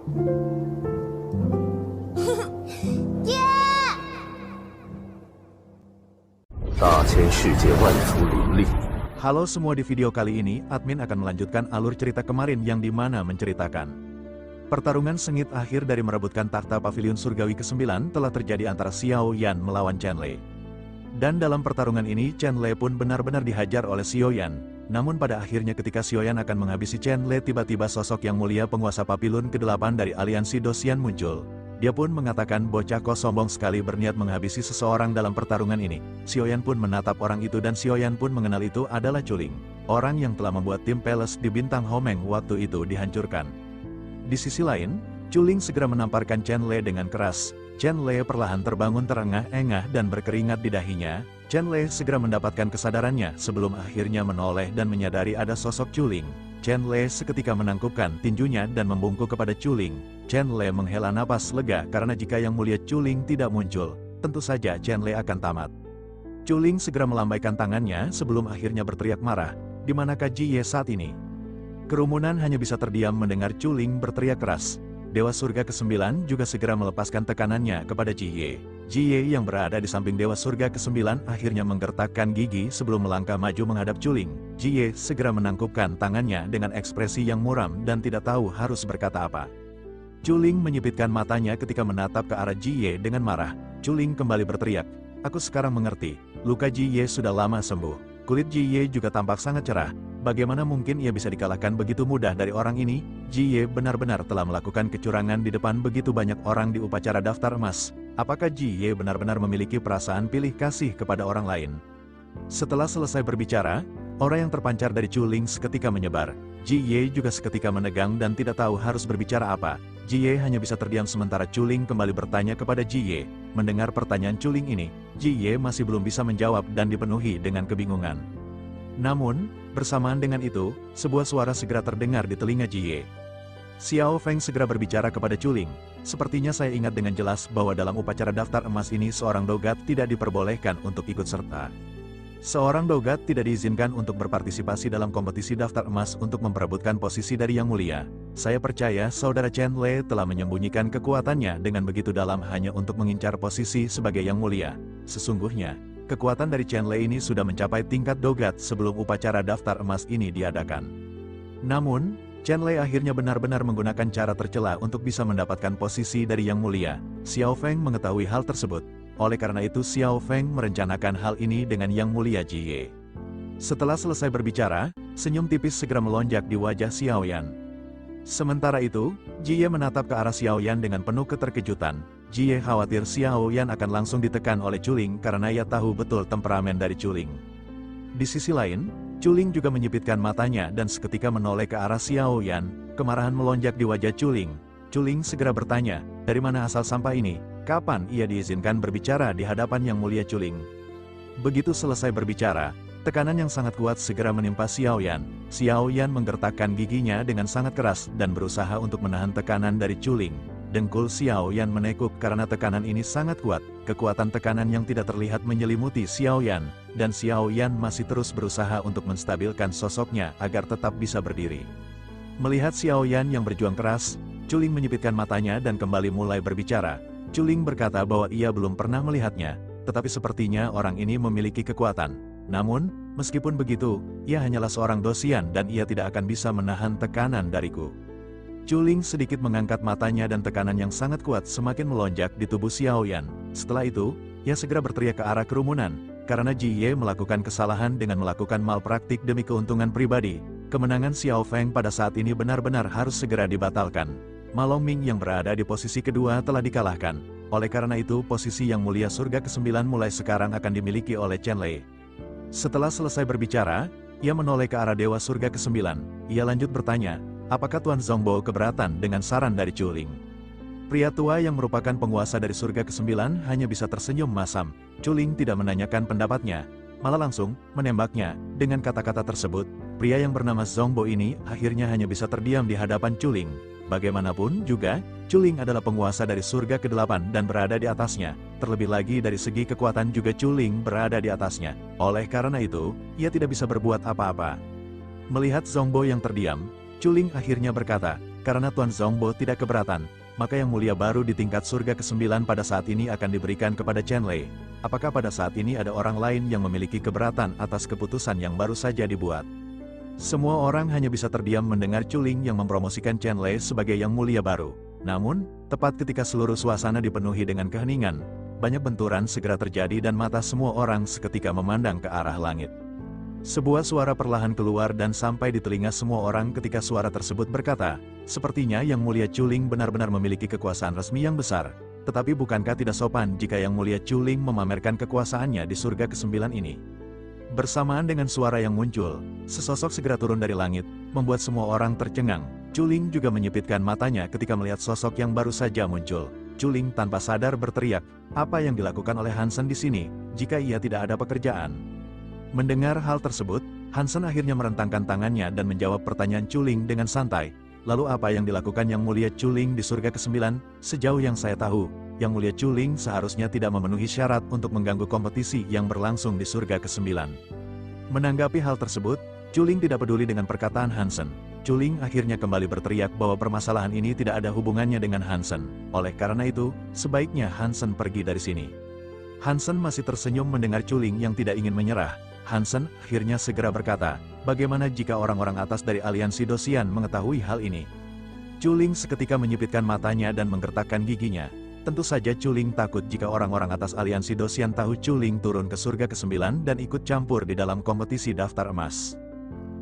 Halo semua, di video kali ini, admin akan melanjutkan alur cerita kemarin yang dimana menceritakan pertarungan sengit akhir dari merebutkan takhta pavilion surgawi ke-9 telah terjadi antara Xiao Yan melawan Chen Lei. Dan dalam pertarungan ini, Chen Lei pun benar-benar dihajar oleh Xiao Yan. Namun pada akhirnya ketika Xiao Yan akan menghabisi Chen Lei, tiba-tiba sosok yang mulia penguasa pavilion ke-8 dari aliansi Dosian muncul. Dia pun mengatakan bocah kau sombong sekali berniat menghabisi seseorang dalam pertarungan ini. Xiao Yan pun menatap orang itu dan Xiao Yan pun mengenal itu adalah Chuling. Orang yang telah membuat tim Palace di bintang Homeng waktu itu dihancurkan. Di sisi lain, Chuling segera menamparkan Chen Lei dengan keras. Chen Lei perlahan terbangun terengah-engah dan berkeringat di dahinya. Chen Lei segera mendapatkan kesadarannya sebelum akhirnya menoleh dan menyadari ada sosok Chuling. Chen Lei seketika menangkupkan tinjunya dan membungkuk kepada Chuling. Chen Lei menghela napas lega karena jika yang mulia Chuling tidak muncul, tentu saja Chen Lei akan tamat. Chuling segera melambaikan tangannya sebelum akhirnya berteriak marah, "Di manakah Ji Ye saat ini?" Kerumunan hanya bisa terdiam mendengar Chuling berteriak keras. Dewa Surga ke-9 juga segera melepaskan tekanannya kepada Ji Ye. Ji Ye yang berada di samping Dewa Surga ke-9 akhirnya menggertakkan gigi sebelum melangkah maju menghadap Chuling. Ji Ye segera menangkupkan tangannya dengan ekspresi yang muram dan tidak tahu harus berkata apa. Chuling menyipitkan matanya ketika menatap ke arah Ji Ye dengan marah. Chuling kembali berteriak, "Aku sekarang mengerti, luka Ji Ye sudah lama sembuh. Kulit Ji Ye juga tampak sangat cerah. Bagaimana mungkin ia bisa dikalahkan begitu mudah dari orang ini? Ji Ye benar-benar telah melakukan kecurangan di depan begitu banyak orang di upacara daftar emas. Apakah Ji Ye benar-benar memiliki perasaan pilih kasih kepada orang lain?" Setelah selesai berbicara, aura yang terpancar dari Chuling seketika menyebar. Ji Ye juga seketika menegang dan tidak tahu harus berbicara apa. Ji Ye hanya bisa terdiam sementara Chuling kembali bertanya kepada Ji Ye. Mendengar pertanyaan Chuling ini, Ji Ye masih belum bisa menjawab dan dipenuhi dengan kebingungan. Namun, bersamaan dengan itu, sebuah suara segera terdengar di telinga Ji Ye. Xiao Feng segera berbicara kepada Chuling. "Sepertinya saya ingat dengan jelas bahwa dalam upacara daftar emas ini seorang dogat tidak diperbolehkan untuk ikut serta. Seorang dogat tidak diizinkan untuk berpartisipasi dalam kompetisi daftar emas untuk memperebutkan posisi dari Yang Mulia. Saya percaya saudara Chen Lei telah menyembunyikan kekuatannya dengan begitu dalam hanya untuk mengincar posisi sebagai Yang Mulia. Sesungguhnya, kekuatan dari Chen Lei ini sudah mencapai tingkat dogat sebelum upacara daftar emas ini diadakan. Namun, Chen Lei akhirnya benar-benar menggunakan cara tercela untuk bisa mendapatkan posisi dari Yang Mulia. Xiao Feng mengetahui hal tersebut. Oleh karena itu Xiao Feng merencanakan hal ini dengan Yang Mulia Ji Ye." Setelah selesai berbicara, senyum tipis segera melonjak di wajah Xiao Yan. Sementara itu, Ji Ye menatap ke arah Xiao Yan dengan penuh keterkejutan. Ji Ye khawatir Xiao Yan akan langsung ditekan oleh Chuling karena ia tahu betul temperamen dari Chuling. Di sisi lain, Chuling juga menyipitkan matanya dan seketika menoleh ke arah Xiao Yan. Kemarahan melonjak di wajah Chuling. Chuling segera bertanya, "Dari mana asal sampah ini? Kapan ia diizinkan berbicara di hadapan Yang Mulia Chuling?" Begitu selesai berbicara, tekanan yang sangat kuat segera menimpa Xiao Yan. Xiao Yan menggertakkan giginya dengan sangat keras dan berusaha untuk menahan tekanan dari Chuling. Dengkul Xiao Yan menekuk karena tekanan ini sangat kuat. Kekuatan tekanan yang tidak terlihat menyelimuti Xiao Yan, dan Xiao Yan masih terus berusaha untuk menstabilkan sosoknya agar tetap bisa berdiri. Melihat Xiao Yan yang berjuang keras, Chuling menyipitkan matanya dan kembali mulai berbicara. Chuling berkata bahwa ia belum pernah melihatnya, tetapi sepertinya orang ini memiliki kekuatan. Namun, meskipun begitu, ia hanyalah seorang dosian dan ia tidak akan bisa menahan tekanan dariku. Chuling sedikit mengangkat matanya dan tekanan yang sangat kuat semakin melonjak di tubuh Xiao Yan. Setelah itu, ia segera berteriak ke arah kerumunan, karena Ji Ye melakukan kesalahan dengan melakukan malpraktik demi keuntungan pribadi. Kemenangan Xiao Feng pada saat ini benar-benar harus segera dibatalkan. Ma Longming yang berada di posisi kedua telah dikalahkan. Oleh karena itu posisi Yang Mulia Surga ke-9 mulai sekarang akan dimiliki oleh Chen Lei. Setelah selesai berbicara, ia menoleh ke arah Dewa Surga ke-9. Ia lanjut bertanya, "Apakah Tuan Zhongbo keberatan dengan saran dari Chuling?" Pria tua yang merupakan penguasa dari Surga ke-9 hanya bisa tersenyum masam. Chuling tidak menanyakan pendapatnya, malah langsung menembaknya. Dengan kata-kata tersebut, pria yang bernama Zhongbo ini akhirnya hanya bisa terdiam di hadapan Chuling. Bagaimanapun juga, Chuling adalah penguasa dari surga ke-8 dan berada di atasnya. Terlebih lagi dari segi kekuatan juga Chuling berada di atasnya. Oleh karena itu, ia tidak bisa berbuat apa-apa. Melihat Zhongbo yang terdiam, Chuling akhirnya berkata, karena Tuan Zhongbo tidak keberatan, maka yang mulia baru di tingkat surga ke-9 pada saat ini akan diberikan kepada Chen Lei. Apakah pada saat ini ada orang lain yang memiliki keberatan atas keputusan yang baru saja dibuat? Semua orang hanya bisa terdiam mendengar Chuling yang mempromosikan Chen Lei sebagai yang mulia baru. Namun, tepat ketika seluruh suasana dipenuhi dengan keheningan, banyak benturan segera terjadi dan mata semua orang seketika memandang ke arah langit. Sebuah suara perlahan keluar dan sampai di telinga semua orang ketika suara tersebut berkata, "Sepertinya Yang Mulia Chuling benar-benar memiliki kekuasaan resmi yang besar. Tetapi bukankah tidak sopan jika Yang Mulia Chuling memamerkan kekuasaannya di surga ke-9 ini?" Bersamaan dengan suara yang muncul, sesosok segera turun dari langit, membuat semua orang tercengang. Chuling juga menyipitkan matanya ketika melihat sosok yang baru saja muncul. Chuling tanpa sadar berteriak, "Apa yang dilakukan oleh Hansen di sini, jika ia tidak ada pekerjaan?" Mendengar hal tersebut, Hansen akhirnya merentangkan tangannya dan menjawab pertanyaan Chuling dengan santai. "Lalu apa yang dilakukan Yang Mulia Chuling di surga ke-9? Sejauh yang saya tahu, Yang Mulia Chuling seharusnya tidak memenuhi syarat untuk mengganggu kompetisi yang berlangsung di surga ke-9. Menanggapi hal tersebut, Chuling tidak peduli dengan perkataan Hansen. Chuling akhirnya kembali berteriak bahwa permasalahan ini tidak ada hubungannya dengan Hansen. Oleh karena itu, sebaiknya Hansen pergi dari sini. Hansen masih tersenyum mendengar Chuling yang tidak ingin menyerah. Hansen akhirnya segera berkata, "Bagaimana jika orang-orang atas dari aliansi Dosian mengetahui hal ini?" Chuling seketika menyipitkan matanya dan menggertakkan giginya. Tentu saja Chuling takut jika orang-orang atas aliansi Dosian tahu Chuling turun ke surga ke-9 dan ikut campur di dalam kompetisi daftar emas.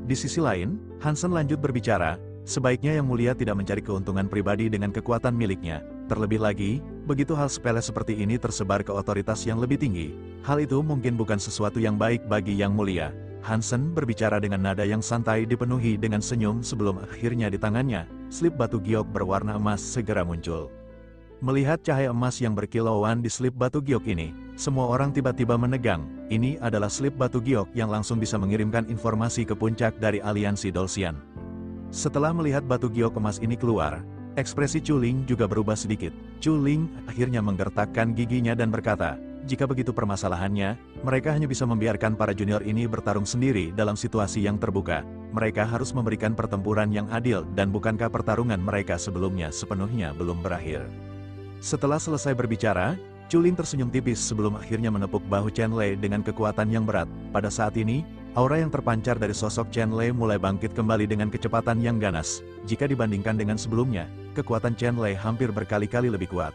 Di sisi lain, Hansen lanjut berbicara, "Sebaiknya Yang Mulia tidak mencari keuntungan pribadi dengan kekuatan miliknya. Terlebih lagi, begitu hal sepele seperti ini tersebar ke otoritas yang lebih tinggi, hal itu mungkin bukan sesuatu yang baik bagi Yang Mulia." Hansen berbicara dengan nada yang santai dipenuhi dengan senyum sebelum akhirnya di tangannya, slip batu giok berwarna emas segera muncul. Melihat cahaya emas yang berkilauan di slip batu giok ini, semua orang tiba-tiba menegang. Ini adalah slip batu giok yang langsung bisa mengirimkan informasi ke puncak dari aliansi Dosian. Setelah melihat batu giok emas ini keluar, ekspresi Chuling juga berubah sedikit. Chuling akhirnya menggertakkan giginya dan berkata, "Jika begitu permasalahannya, mereka hanya bisa membiarkan para junior ini bertarung sendiri dalam situasi yang terbuka. Mereka harus memberikan pertempuran yang adil dan bukankah pertarungan mereka sebelumnya sepenuhnya belum berakhir?" Setelah selesai berbicara, Chuling tersenyum tipis sebelum akhirnya menepuk bahu Chen Lei dengan kekuatan yang berat. Pada saat ini, aura yang terpancar dari sosok Chen Lei mulai bangkit kembali dengan kecepatan yang ganas. Jika dibandingkan dengan sebelumnya, kekuatan Chen Lei hampir berkali-kali lebih kuat.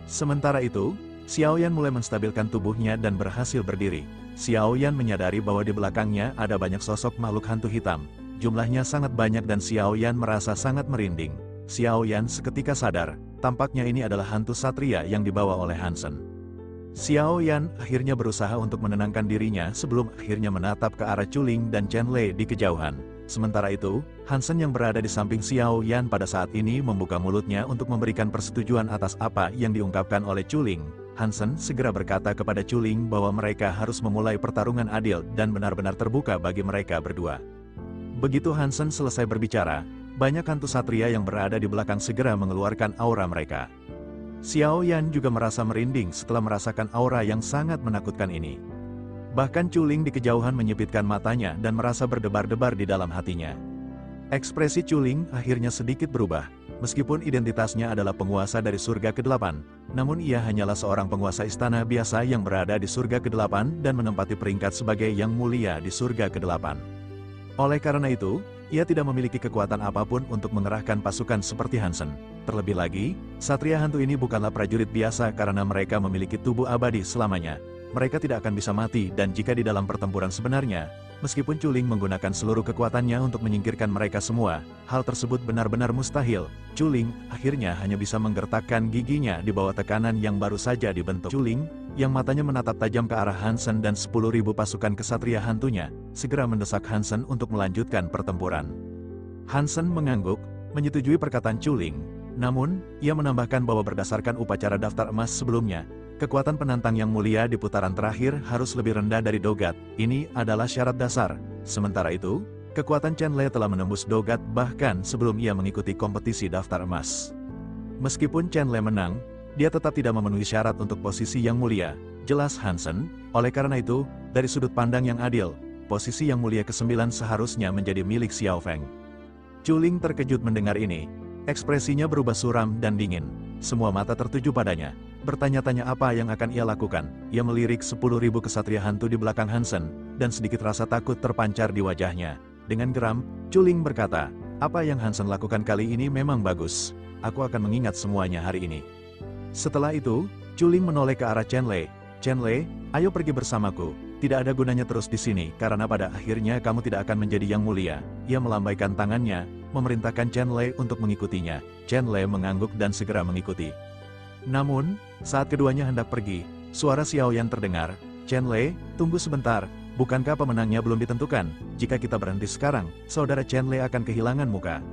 Sementara itu, Xiao Yan mulai menstabilkan tubuhnya dan berhasil berdiri. Xiao Yan menyadari bahwa di belakangnya ada banyak sosok makhluk hantu hitam. Jumlahnya sangat banyak dan Xiao Yan merasa sangat merinding. Xiao Yan seketika sadar, tampaknya ini adalah hantu satria yang dibawa oleh Hansen. Xiao Yan akhirnya berusaha untuk menenangkan dirinya sebelum akhirnya menatap ke arah Chuling dan Chen Lei di kejauhan. Sementara itu, Hansen yang berada di samping Xiao Yan pada saat ini membuka mulutnya untuk memberikan persetujuan atas apa yang diungkapkan oleh Chuling. Hansen segera berkata kepada Chuling bahwa mereka harus memulai pertarungan adil dan benar-benar terbuka bagi mereka berdua. Begitu Hansen selesai berbicara, banyak hantu satria yang berada di belakang segera mengeluarkan aura mereka. Xiao Yan juga merasa merinding setelah merasakan aura yang sangat menakutkan ini. Bahkan Chuling di kejauhan menyipitkan matanya dan merasa berdebar-debar di dalam hatinya. Ekspresi Chuling akhirnya sedikit berubah. Meskipun identitasnya adalah penguasa dari surga ke-8, namun ia hanyalah seorang penguasa istana biasa yang berada di surga ke-8 dan menempati peringkat sebagai yang mulia di surga ke-8. Oleh karena itu, ia tidak memiliki kekuatan apapun untuk mengerahkan pasukan seperti Hansen. Terlebih lagi, satria hantu ini bukanlah prajurit biasa karena mereka memiliki tubuh abadi selamanya. Mereka tidak akan bisa mati dan jika di dalam pertempuran sebenarnya, meskipun Chuling menggunakan seluruh kekuatannya untuk menyingkirkan mereka semua, hal tersebut benar-benar mustahil. Chuling akhirnya hanya bisa menggertakkan giginya di bawah tekanan yang baru saja dibentuk. Chuling, yang matanya menatap tajam ke arah Hansen dan 10.000 pasukan kesatria hantunya, segera mendesak Hansen untuk melanjutkan pertempuran. Hansen mengangguk, menyetujui perkataan Chuling, namun, ia menambahkan bahwa berdasarkan upacara daftar emas sebelumnya, kekuatan penantang yang mulia di putaran terakhir harus lebih rendah dari Dogat. Ini adalah syarat dasar. Sementara itu, kekuatan Chen Lei telah menembus Dogat bahkan sebelum ia mengikuti kompetisi daftar emas. Meskipun Chen Lei menang, dia tetap tidak memenuhi syarat untuk posisi yang mulia, jelas Hansen. Oleh karena itu, dari sudut pandang yang adil, posisi yang mulia ke-9 seharusnya menjadi milik Xiao Feng. Chuling terkejut mendengar ini. Ekspresinya berubah suram dan dingin. Semua mata tertuju padanya. Bertanya-tanya apa yang akan ia lakukan. Ia melirik 10.000 kesatria hantu di belakang Hansen, dan sedikit rasa takut terpancar di wajahnya. Dengan geram, Chuling berkata, "Apa yang Hansen lakukan kali ini memang bagus. Aku akan mengingat semuanya hari ini." Setelah itu, Chuling menoleh ke arah Chen Lei. "Chen Lei, ayo pergi bersamaku. Tidak ada gunanya terus di sini, karena pada akhirnya kamu tidak akan menjadi yang mulia." Ia melambaikan tangannya, memerintahkan Chen Lei untuk mengikutinya. Chen Lei mengangguk dan segera mengikuti. Namun, saat keduanya hendak pergi, suara Xiaoyan terdengar. "Chen Lei, tunggu sebentar. Bukankah pemenangnya belum ditentukan? Jika kita berhenti sekarang, saudara Chen Lei akan kehilangan muka."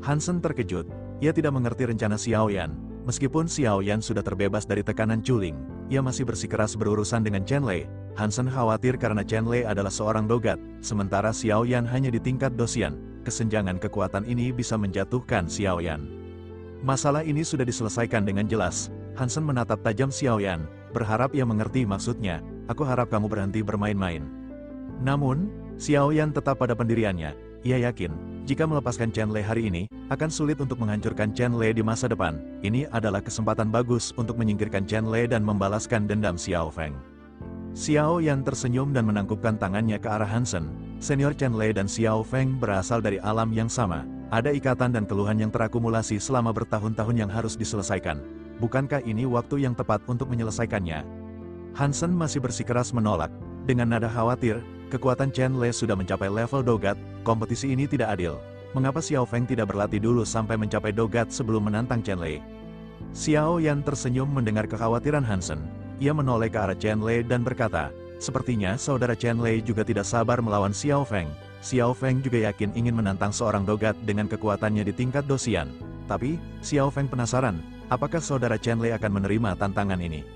Hansen terkejut. Ia tidak mengerti rencana Xiaoyan. Meskipun Xiaoyan sudah terbebas dari tekanan Chuling, ia masih bersikeras berurusan dengan Chen Lei. Hansen khawatir karena Chen Lei adalah seorang dogat, sementara Xiaoyan hanya di tingkat dosian. Kesenjangan kekuatan ini bisa menjatuhkan Xiaoyan. Masalah ini sudah diselesaikan dengan jelas. Hansen menatap tajam Xiaoyan, berharap ia mengerti maksudnya. "Aku harap kamu berhenti bermain-main." Namun, Xiaoyan tetap pada pendiriannya. Ia yakin, jika melepaskan Chen Lei hari ini, akan sulit untuk menghancurkan Chen Lei di masa depan. Ini adalah kesempatan bagus untuk menyingkirkan Chen Lei dan membalaskan dendam Xiao Feng. Xiaoyan tersenyum dan menangkupkan tangannya ke arah Hansen. Senior Chen Lei dan Xiao Feng berasal dari alam yang sama. Ada ikatan dan keluhan yang terakumulasi selama bertahun-tahun yang harus diselesaikan. Bukankah ini waktu yang tepat untuk menyelesaikannya? Hansen masih bersikeras menolak. Dengan nada khawatir, kekuatan Chen Lei sudah mencapai level dogat, kompetisi ini tidak adil. Mengapa Xiao Feng tidak berlatih dulu sampai mencapai dogat sebelum menantang Chen Lei? Xiaoyan tersenyum mendengar kekhawatiran Hansen. Ia menoleh ke arah Chen Lei dan berkata, "Sepertinya saudara Chen Lei juga tidak sabar melawan Xiao Feng. Xiao Feng juga yakin ingin menantang seorang dogat dengan kekuatannya di tingkat dosian. Tapi, Xiao Feng penasaran, apakah saudara Chen Lei akan menerima tantangan ini?"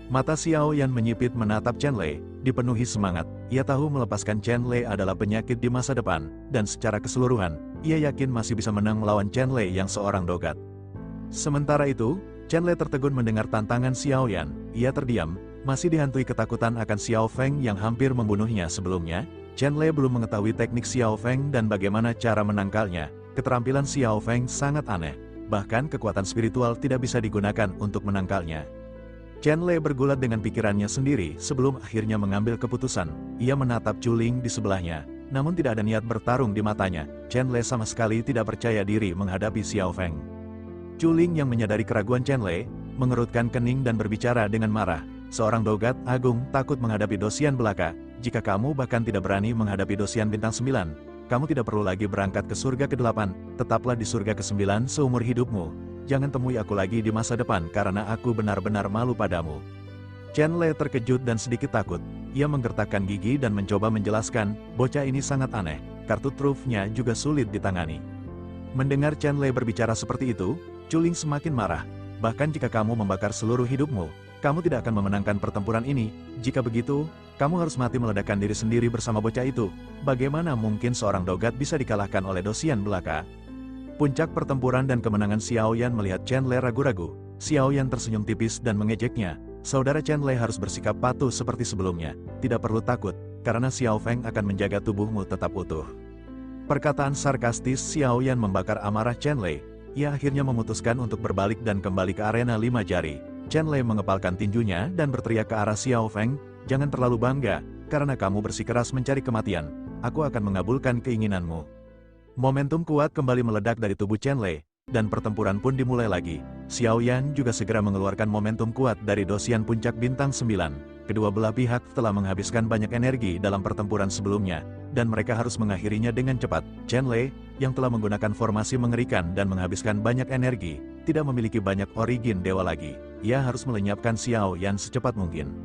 Mata Xiaoyan menyipit menatap Chen Lei, dipenuhi semangat. Ia tahu melepaskan Chen Lei adalah penyakit di masa depan, dan secara keseluruhan, ia yakin masih bisa menang melawan Chen Lei yang seorang dogat. Sementara itu, Chen Lei tertegun mendengar tantangan Xiaoyan. Ia terdiam, masih dihantui ketakutan akan Xiao Feng yang hampir membunuhnya sebelumnya. Chen Lei belum mengetahui teknik Xiao Feng dan bagaimana cara menangkalnya. Keterampilan Xiao Feng sangat aneh, bahkan kekuatan spiritual tidak bisa digunakan untuk menangkalnya. Chen Lei bergulat dengan pikirannya sendiri sebelum akhirnya mengambil keputusan. Ia menatap Chuling di sebelahnya, namun tidak ada niat bertarung di matanya. Chen Lei sama sekali tidak percaya diri menghadapi Xiao Feng. Chuling yang menyadari keraguan Chen Lei, mengerutkan kening dan berbicara dengan marah. "Seorang dogat agung takut menghadapi dosian belaka. Jika kamu bahkan tidak berani menghadapi dosian bintang 9, kamu tidak perlu lagi berangkat ke surga ke-8, tetaplah di surga ke-9 seumur hidupmu. Jangan temui aku lagi di masa depan karena aku benar-benar malu padamu." Chen Lei terkejut dan sedikit takut. Ia menggertakkan gigi dan mencoba menjelaskan, bocah ini sangat aneh, kartu trufnya juga sulit ditangani. Mendengar Chen Lei berbicara seperti itu, Chuling semakin marah. "Bahkan jika kamu membakar seluruh hidupmu, kamu tidak akan memenangkan pertempuran ini. Jika begitu, kamu harus mati meledakkan diri sendiri bersama bocah itu. Bagaimana mungkin seorang dogat bisa dikalahkan oleh dosian belaka?" Puncak pertempuran dan kemenangan Xiaoyan melihat Chen Lei ragu-ragu. Xiaoyan tersenyum tipis dan mengejeknya. "Saudara Chen Lei harus bersikap patuh seperti sebelumnya. Tidak perlu takut, karena Xiao Feng akan menjaga tubuhmu tetap utuh." Perkataan sarkastis Xiaoyan membakar amarah Chen Lei. Ia akhirnya memutuskan untuk berbalik dan kembali ke arena 5 jari. Chen Lei mengepalkan tinjunya dan berteriak ke arah Xiao Feng, "Jangan terlalu bangga, karena kamu bersikeras mencari kematian. Aku akan mengabulkan keinginanmu." Momentum kuat kembali meledak dari tubuh Chen Lei, dan pertempuran pun dimulai lagi. Xiaoyan juga segera mengeluarkan momentum kuat dari dosian puncak bintang 9. Kedua belah pihak telah menghabiskan banyak energi dalam pertempuran sebelumnya, dan mereka harus mengakhirinya dengan cepat. Chen Lei, yang telah menggunakan formasi mengerikan dan menghabiskan banyak energi, tidak memiliki banyak origin dewa lagi. Ia harus melenyapkan Xiaoyan secepat mungkin.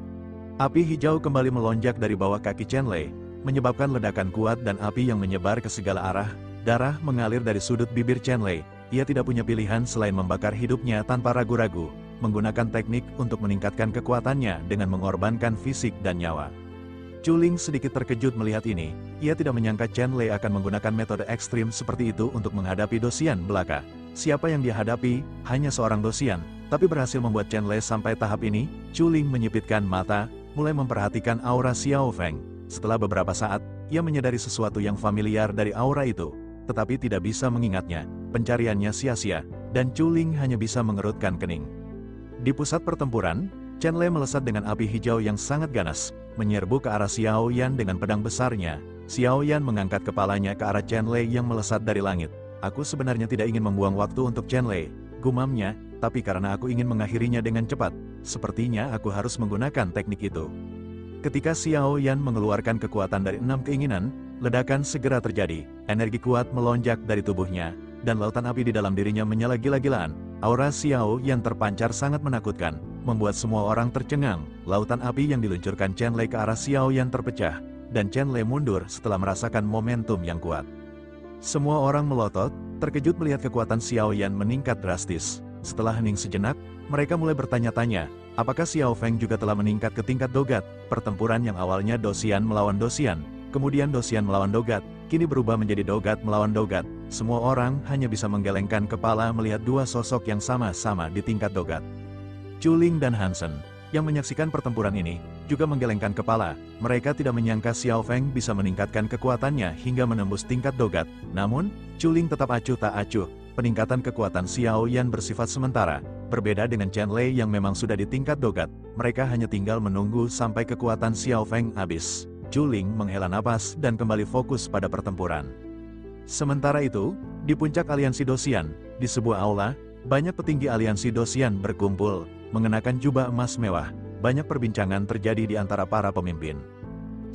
Api hijau kembali melonjak dari bawah kaki Chen Lei, menyebabkan ledakan kuat dan api yang menyebar ke segala arah. Darah mengalir dari sudut bibir Chen Lei. Ia tidak punya pilihan selain membakar hidupnya tanpa ragu-ragu, menggunakan teknik untuk meningkatkan kekuatannya dengan mengorbankan fisik dan nyawa. Chuling sedikit terkejut melihat ini. Ia tidak menyangka Chen Lei akan menggunakan metode ekstrim seperti itu untuk menghadapi dosian belaka. Siapa yang dia hadapi? Hanya seorang dosian, tapi berhasil membuat Chen Lei sampai tahap ini. Chuling menyipitkan mata, mulai memperhatikan aura Xiao Feng. Setelah beberapa saat, ia menyadari sesuatu yang familiar dari aura itu, tetapi tidak bisa mengingatnya. pencariannya sia-sia, dan Chuling hanya bisa mengerutkan kening. Di pusat pertempuran, Chen Lei melesat dengan api hijau yang sangat ganas, menyerbu ke arah Xiao Yan dengan pedang besarnya. Xiao Yan mengangkat kepalanya ke arah Chen Lei yang melesat dari langit. Aku sebenarnya tidak ingin membuang waktu untuk Chen Lei, gumamnya, tapi karena aku ingin mengakhirinya dengan cepat, sepertinya aku harus menggunakan teknik itu. Ketika Xiao Yan mengeluarkan kekuatan dari 6 keinginan, ledakan segera terjadi, energi kuat melonjak dari tubuhnya, dan lautan api di dalam dirinya menyala gila-gilaan. Aura Xiao Yan terpancar sangat menakutkan, membuat semua orang tercengang. Lautan api yang diluncurkan Chen Lei ke arah Xiao Yan terpecah, dan Chen Lei mundur setelah merasakan momentum yang kuat. Semua orang melotot, terkejut melihat kekuatan Xiao Yan meningkat drastis. Setelah hening sejenak, mereka mulai bertanya-tanya, apakah Xiao Feng juga telah meningkat ke tingkat dogat? Pertempuran yang awalnya Dosian melawan Dosian, kemudian Dosian melawan dogat, kini berubah menjadi dogat melawan dogat. Semua orang hanya bisa menggelengkan kepala melihat dua sosok yang sama-sama di tingkat dogat. Chuling dan Hansen, yang menyaksikan pertempuran ini, juga menggelengkan kepala. Mereka tidak menyangka Xiao Feng bisa meningkatkan kekuatannya hingga menembus tingkat dogat. Namun, Chuling tetap acuh tak acuh. Peningkatan kekuatan Xiao Yan bersifat sementara. Berbeda dengan Chen Lei yang memang sudah di tingkat dogat, mereka hanya tinggal menunggu sampai kekuatan Xiao Feng habis. Chuling menghela napas dan kembali fokus pada pertempuran. Sementara itu, di puncak aliansi Dosian, di sebuah aula, banyak petinggi aliansi Dosian berkumpul, mengenakan jubah emas mewah. Banyak perbincangan terjadi di antara para pemimpin.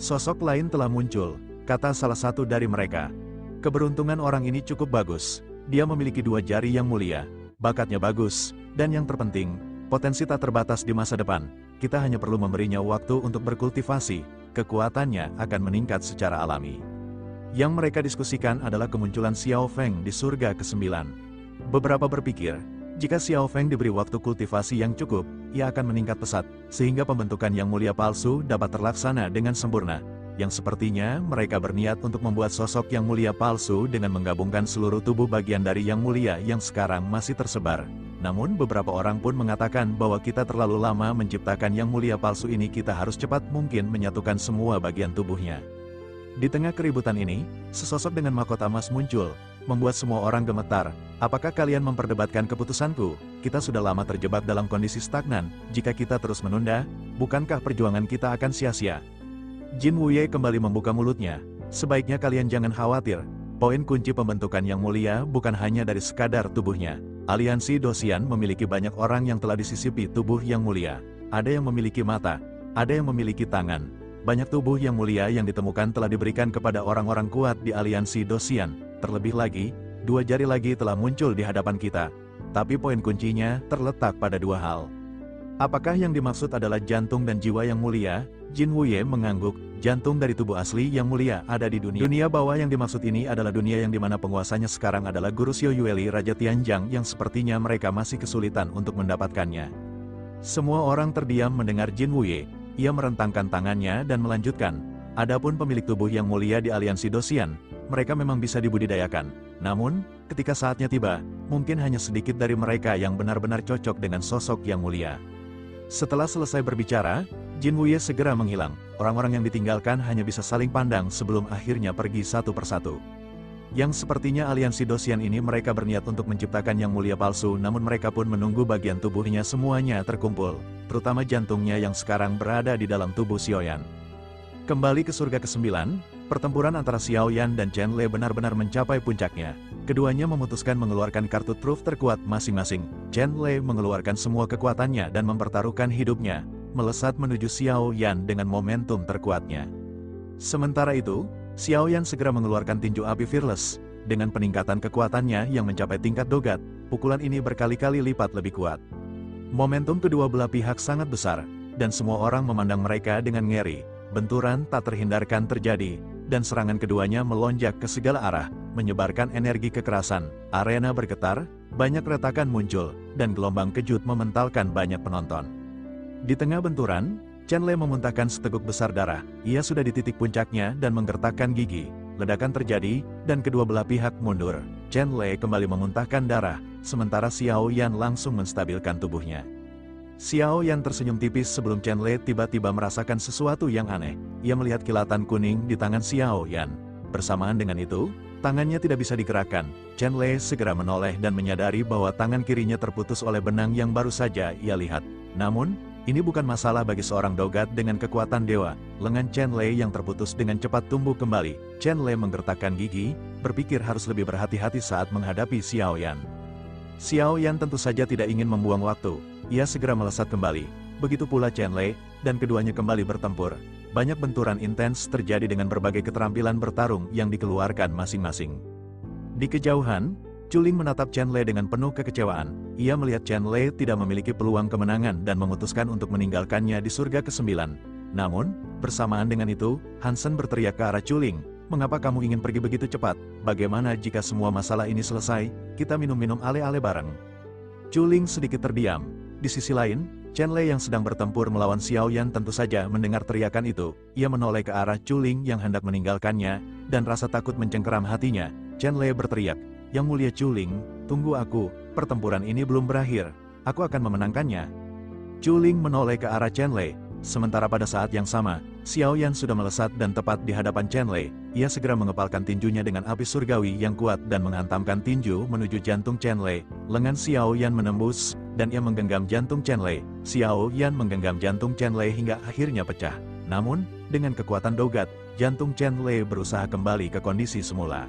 Sosok lain telah muncul, kata salah satu dari mereka. Keberuntungan orang ini cukup bagus. Dia memiliki 2 jari yang mulia, bakatnya bagus, dan yang terpenting, potensi tak terbatas di masa depan. Kita hanya perlu memberinya waktu untuk berkultivasi, kekuatannya akan meningkat secara alami. Yang mereka diskusikan adalah kemunculan Xiao Feng di surga ke-9. Beberapa berpikir, jika Xiao Feng diberi waktu kultivasi yang cukup, ia akan meningkat pesat, sehingga pembentukan yang mulia palsu dapat terlaksana dengan sempurna. Yang sepertinya mereka berniat untuk membuat sosok yang mulia palsu dengan menggabungkan seluruh tubuh bagian dari yang mulia yang sekarang masih tersebar. Namun beberapa orang pun mengatakan bahwa kita terlalu lama menciptakan yang mulia palsu ini, kita harus cepat mungkin menyatukan semua bagian tubuhnya. Di tengah keributan ini, sesosok dengan mahkota emas muncul, membuat semua orang gemetar. Apakah kalian memperdebatkan keputusanku? Kita sudah lama terjebak dalam kondisi stagnan. Jika kita terus menunda, bukankah perjuangan kita akan sia-sia? Jin Wuye kembali membuka mulutnya. Sebaiknya kalian jangan khawatir. Poin kunci pembentukan yang mulia bukan hanya dari sekadar tubuhnya. Aliansi Dosian memiliki banyak orang yang telah disisipi tubuh yang mulia. Ada yang memiliki mata, ada yang memiliki tangan. Banyak tubuh yang mulia yang ditemukan telah diberikan kepada orang-orang kuat di aliansi Dosian. Terlebih lagi, 2 jari lagi telah muncul di hadapan kita. Tapi poin kuncinya terletak pada 2 hal. Apakah yang dimaksud adalah jantung dan jiwa yang mulia? Jin Wuye mengangguk. Jantung dari tubuh asli yang mulia ada di dunia. Dunia bawah yang dimaksud ini adalah dunia yang dimana penguasanya sekarang adalah Guru Xiao Yueli Raja Tianjiang yang sepertinya mereka masih kesulitan untuk mendapatkannya. Semua orang terdiam mendengar Jin Wuye. Ia merentangkan tangannya dan melanjutkan. Adapun pemilik tubuh yang mulia di aliansi Dosian, mereka memang bisa dibudidayakan. Namun, ketika saatnya tiba, mungkin hanya sedikit dari mereka yang benar-benar cocok dengan sosok yang mulia. Setelah selesai berbicara, Jin Wuye segera menghilang. Orang-orang yang ditinggalkan hanya bisa saling pandang sebelum akhirnya pergi satu persatu. Yang sepertinya aliansi Dosian ini mereka berniat untuk menciptakan yang mulia palsu, namun mereka pun menunggu bagian tubuhnya semuanya terkumpul, terutama jantungnya yang sekarang berada di dalam tubuh Xiaoyan. Kembali ke surga ke-9, pertempuran antara Xiaoyan dan Chen Lei benar-benar mencapai puncaknya. Keduanya memutuskan mengeluarkan kartu truf terkuat masing-masing. Chen Lei mengeluarkan semua kekuatannya dan mempertaruhkan hidupnya, melesat menuju Xiaoyan dengan momentum terkuatnya. Sementara itu, Xiaoyan segera mengeluarkan tinju api Fearless. Dengan peningkatan kekuatannya yang mencapai tingkat dogat, pukulan ini berkali-kali lipat lebih kuat. Momentum kedua belah pihak sangat besar, dan semua orang memandang mereka dengan ngeri. Benturan tak terhindarkan terjadi, dan serangan keduanya melonjak ke segala arah, menyebarkan energi kekerasan. Arena bergetar, banyak retakan muncul, dan gelombang kejut mementalkan banyak penonton. Di tengah benturan, Chen Lei memuntahkan seteguk besar darah. Ia sudah di titik puncaknya dan menggertakkan gigi. Ledakan terjadi, dan kedua belah pihak mundur. Chen Lei kembali memuntahkan darah, sementara Xiaoyan langsung menstabilkan tubuhnya. Xiaoyan tersenyum tipis sebelum Chen Lei tiba-tiba merasakan sesuatu yang aneh. Ia melihat kilatan kuning di tangan Xiaoyan. Bersamaan dengan itu, Tangannya tidak bisa digerakkan. Chen Lei segera menoleh dan menyadari bahwa tangan kirinya terputus oleh benang yang baru saja ia lihat. Namun, ini bukan masalah bagi seorang dogat dengan kekuatan dewa. Lengan Chen Lei yang terputus dengan cepat tumbuh kembali. Chen Lei menggertakkan gigi, berpikir harus lebih berhati-hati saat menghadapi Xiao Yan. Xiao Yan tentu saja tidak ingin membuang waktu. Ia segera melesat kembali. Begitu pula Chen Lei, dan keduanya kembali bertempur. Banyak benturan intens terjadi dengan berbagai keterampilan bertarung yang dikeluarkan masing-masing. Di kejauhan, Chuling menatap Chen Lei dengan penuh kekecewaan. Ia melihat Chen Lei tidak memiliki peluang kemenangan dan memutuskan untuk meninggalkannya di surga ke-9. Namun, bersamaan dengan itu, Hansen berteriak ke arah Chuling, "Mengapa kamu ingin pergi begitu cepat? Bagaimana jika semua masalah ini selesai, kita minum-minum ale-ale bareng?" Chuling sedikit terdiam. Di sisi lain, Chen Lei yang sedang bertempur melawan Xiao Yan tentu saja mendengar teriakan itu. Ia menoleh ke arah Chuling yang hendak meninggalkannya, dan rasa takut mencengkeram hatinya. Chen Lei berteriak, "Yang mulia Chuling, tunggu aku, pertempuran ini belum berakhir. Aku akan memenangkannya." Chuling menoleh ke arah Chen Lei. Sementara pada saat yang sama, Xiao Yan sudah melesat dan tepat di hadapan Chen Lei. Ia segera mengepalkan tinjunya dengan api surgawi yang kuat dan menghantamkan tinju menuju jantung Chen Lei. Lengan Xiao Yan menembus, dan ia menggenggam jantung Chen Lei. Xiao Yan menggenggam jantung Chen Lei hingga akhirnya pecah. Namun, dengan kekuatan dogat, jantung Chen Lei berusaha kembali ke kondisi semula.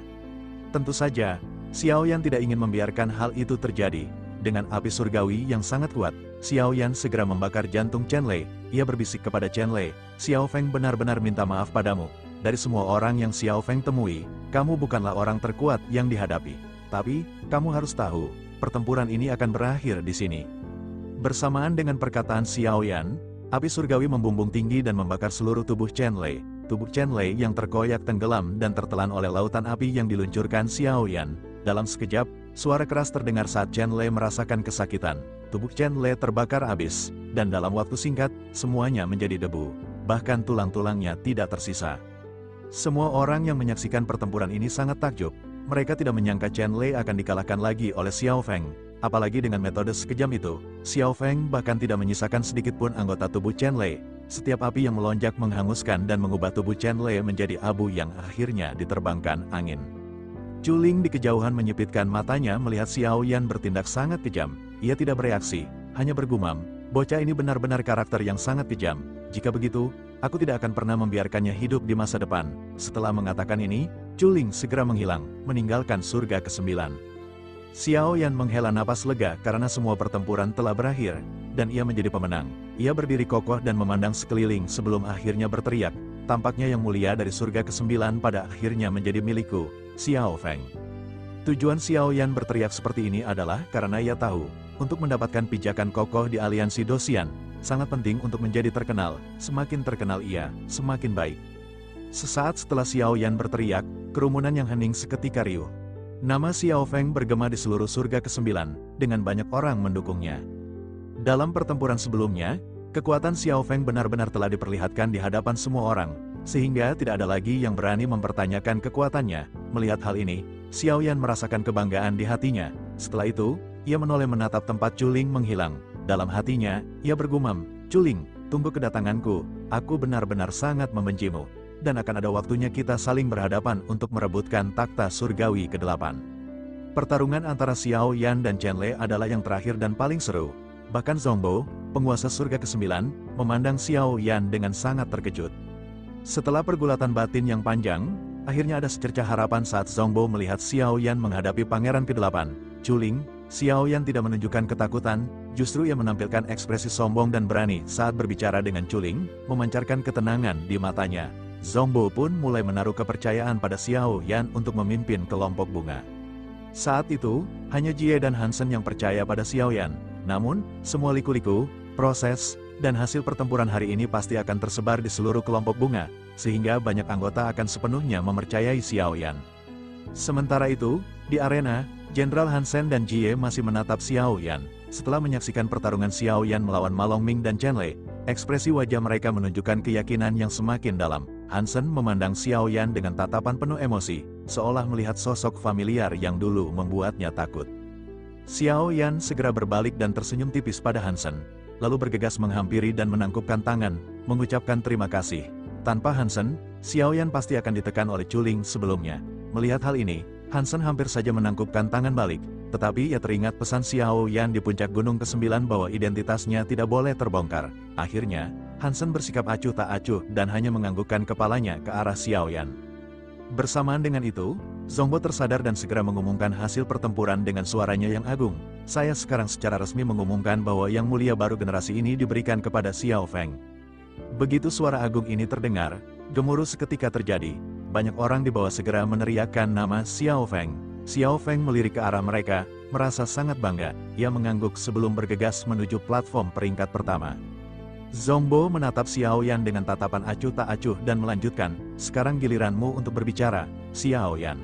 Tentu saja, Xiao Yan tidak ingin membiarkan hal itu terjadi. Dengan api surgawi yang sangat kuat, Xiao Yan segera membakar jantung Chen Lei. Ia berbisik kepada Chen Lei, "Xiao Feng benar-benar minta maaf padamu. Dari semua orang yang Xiao Feng temui, kamu bukanlah orang terkuat yang dihadapi. Tapi, kamu harus tahu, pertempuran ini akan berakhir di sini." Bersamaan dengan perkataan Xiao Yan, api surgawi membumbung tinggi dan membakar seluruh tubuh Chen Lei. Tubuh Chen Lei yang terkoyak tenggelam dan tertelan oleh lautan api yang diluncurkan Xiao Yan. Dalam sekejap, suara keras terdengar saat Chen Lei merasakan kesakitan. Tubuh Chen Lei terbakar habis, dan dalam waktu singkat, semuanya menjadi debu. Bahkan tulang-tulangnya tidak tersisa. Semua orang yang menyaksikan pertempuran ini sangat takjub. Mereka tidak menyangka Chen Lei akan dikalahkan lagi oleh Xiao Feng. Apalagi dengan metode sekejam itu, Xiao Feng bahkan tidak menyisakan sedikit pun anggota tubuh Chen Lei. Setiap api yang melonjak menghanguskan dan mengubah tubuh Chen Lei menjadi abu yang akhirnya diterbangkan angin. Chuling di kejauhan menyipitkan matanya melihat Xiao Yan bertindak sangat kejam. Ia tidak bereaksi, hanya bergumam, "Bocah ini benar-benar karakter yang sangat kejam. Jika begitu, aku tidak akan pernah membiarkannya hidup di masa depan." Setelah mengatakan ini, Chuling segera menghilang, meninggalkan surga ke-9. Xiao Yan menghela napas lega karena semua pertempuran telah berakhir, dan ia menjadi pemenang. Ia berdiri kokoh dan memandang sekeliling sebelum akhirnya berteriak, "Tampaknya yang mulia dari surga ke-9 pada akhirnya menjadi milikku, Xiao Feng." Tujuan Xiao Yan berteriak seperti ini adalah karena ia tahu, untuk mendapatkan pijakan kokoh di aliansi Dosian, sangat penting untuk menjadi terkenal. Semakin terkenal ia, semakin baik. Sesaat setelah Xiao Yan berteriak, kerumunan yang hening seketika riuh. Nama Xiao Feng bergema di seluruh surga ke-9, dengan banyak orang mendukungnya. Dalam pertempuran sebelumnya, kekuatan Xiao Feng benar-benar telah diperlihatkan di hadapan semua orang, sehingga tidak ada lagi yang berani mempertanyakan kekuatannya. Melihat hal ini, Xiao Yan merasakan kebanggaan di hatinya. Setelah itu, ia menoleh menatap tempat Chuling menghilang. Dalam hatinya, ia bergumam, "Chuling, tunggu kedatanganku, aku benar-benar sangat membencimu. Dan akan ada waktunya kita saling berhadapan untuk merebutkan takhta surgawi ke-8. Pertarungan antara Xiao Yan dan Chen Lei adalah yang terakhir dan paling seru. Bahkan Zhongbo, penguasa surga ke-9, memandang Xiao Yan dengan sangat terkejut. Setelah pergulatan batin yang panjang, akhirnya ada secercah harapan saat Zhongbo melihat Xiao Yan menghadapi pangeran ke-8. Chuling, Xiao Yan tidak menunjukkan ketakutan, justru ia menampilkan ekspresi sombong dan berani saat berbicara dengan Chuling, memancarkan ketenangan di matanya. Zhongbo pun mulai menaruh kepercayaan pada Xiao Yan untuk memimpin kelompok bunga. Saat itu, hanya Jie dan Hansen yang percaya pada Xiao Yan. Namun, semua liku-liku, proses, dan hasil pertempuran hari ini pasti akan tersebar di seluruh kelompok bunga, sehingga banyak anggota akan sepenuhnya mempercayai Xiao Yan. Sementara itu, di arena, Jenderal Hansen dan Jie masih menatap Xiao Yan. Setelah menyaksikan pertarungan Xiao Yan melawan Ma Longming dan Chen Lei, ekspresi wajah mereka menunjukkan keyakinan yang semakin dalam. Hansen memandang Xiao Yan dengan tatapan penuh emosi, seolah melihat sosok familiar yang dulu membuatnya takut. Xiao Yan segera berbalik dan tersenyum tipis pada Hansen, lalu bergegas menghampiri dan menangkupkan tangan, mengucapkan terima kasih. Tanpa Hansen, Xiao Yan pasti akan ditekan oleh Chuling sebelumnya. Melihat hal ini, Hansen hampir saja menangkupkan tangan balik, tetapi ia teringat pesan Xiao Yan di puncak gunung ke-9 bahwa identitasnya tidak boleh terbongkar. Akhirnya, Hansen bersikap acuh tak acuh dan hanya menganggukkan kepalanya ke arah Xiao Yan. Bersamaan dengan itu, Zongbo tersadar dan segera mengumumkan hasil pertempuran dengan suaranya yang agung. Saya sekarang secara resmi mengumumkan bahwa yang mulia baru generasi ini diberikan kepada Xiao Feng. Begitu suara agung ini terdengar, gemuruh seketika terjadi. Banyak orang di bawah segera meneriakkan nama Xiao Feng. Xiao Feng melirik ke arah mereka, merasa sangat bangga. Ia mengangguk sebelum bergegas menuju platform peringkat pertama. Zongbo menatap Xiao Yan dengan tatapan acuh tak acuh dan melanjutkan, sekarang giliranmu untuk berbicara, Xiao Yan.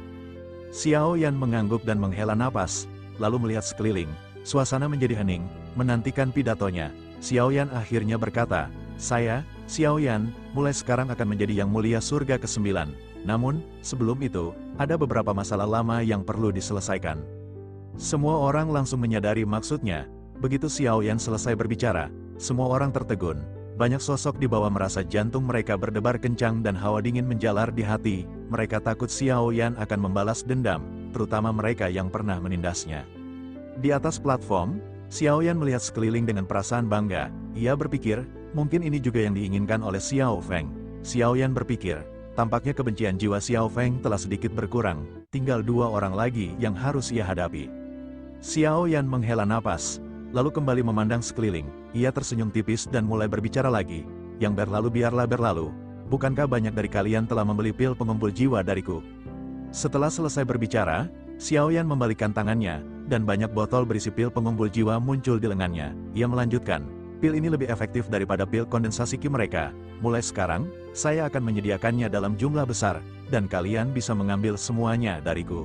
Xiao Yan mengangguk dan menghela napas, lalu melihat sekeliling. Suasana menjadi hening, menantikan pidatonya. Xiao Yan akhirnya berkata, saya, Xiao Yan, mulai sekarang akan menjadi yang mulia surga ke-9. Namun, sebelum itu, ada beberapa masalah lama yang perlu diselesaikan. Semua orang langsung menyadari maksudnya. Begitu Xiao Yan selesai berbicara, semua orang tertegun. Banyak sosok di bawah merasa jantung mereka berdebar kencang dan hawa dingin menjalar di hati. Mereka takut Xiao Yan akan membalas dendam, terutama mereka yang pernah menindasnya. Di atas platform, Xiao Yan melihat sekeliling dengan perasaan bangga. Ia berpikir, mungkin ini juga yang diinginkan oleh Xiao Feng. Xiao Yan berpikir, tampaknya kebencian jiwa Xiao Feng telah sedikit berkurang, tinggal 2 orang lagi yang harus ia hadapi. Xiao Yan menghela napas, lalu kembali memandang sekeliling. Ia tersenyum tipis dan mulai berbicara lagi. Yang berlalu biarlah berlalu. Bukankah banyak dari kalian telah membeli pil pengumpul jiwa dariku? Setelah selesai berbicara, Xiao Yan membalikkan tangannya, dan banyak botol berisi pil pengumpul jiwa muncul di lengannya. Ia melanjutkan, pil ini lebih efektif daripada pil kondensasi ki mereka. Mulai sekarang, saya akan menyediakannya dalam jumlah besar, dan kalian bisa mengambil semuanya dariku.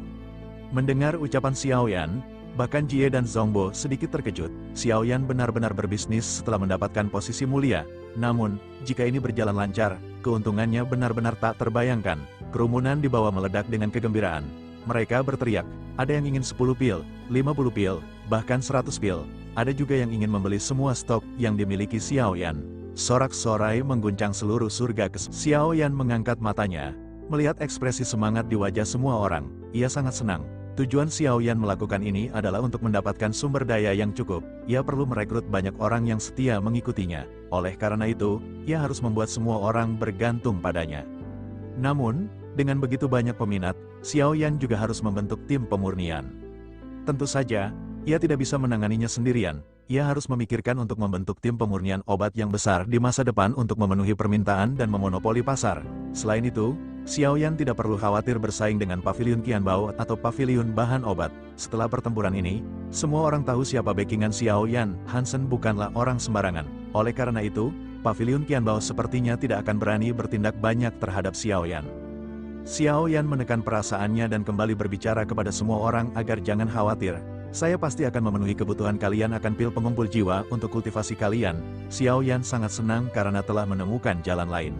Mendengar ucapan Xiao Yan, bahkan Jie dan Zongbo sedikit terkejut. Xiao Yan benar-benar berbisnis setelah mendapatkan posisi mulia. Namun, jika ini berjalan lancar, keuntungannya benar-benar tak terbayangkan. Kerumunan di bawah meledak dengan kegembiraan. Mereka berteriak, ada yang ingin 10 pil, 50 pil, bahkan 100 pil. Ada juga yang ingin membeli semua stok yang dimiliki Xiao Yan. Sorak-sorai mengguncang seluruh surga Xiao Yan mengangkat matanya, melihat ekspresi semangat di wajah semua orang. Ia sangat senang. Tujuan Xiao Yan melakukan ini adalah untuk mendapatkan sumber daya yang cukup. Ia perlu merekrut banyak orang yang setia mengikutinya. Oleh karena itu, ia harus membuat semua orang bergantung padanya. Namun, dengan begitu banyak peminat, Xiao Yan juga harus membentuk tim pemurnian. Tentu saja, ia tidak bisa menanganinya sendirian. Ia harus memikirkan untuk membentuk tim pemurnian obat yang besar di masa depan untuk memenuhi permintaan dan memonopoli pasar. Selain itu, Xiao Yan tidak perlu khawatir bersaing dengan Paviliun Qianbao atau Paviliun Bahan Obat. Setelah pertempuran ini, semua orang tahu siapa backingan Xiao Yan. Hansen bukanlah orang sembarangan. Oleh karena itu, Paviliun Qianbao sepertinya tidak akan berani bertindak banyak terhadap Xiao Yan. Xiao Yan menekan perasaannya dan kembali berbicara kepada semua orang agar jangan khawatir. Saya pasti akan memenuhi kebutuhan kalian akan pil pengumpul jiwa untuk kultivasi kalian. Xiao Yan sangat senang karena telah menemukan jalan lain.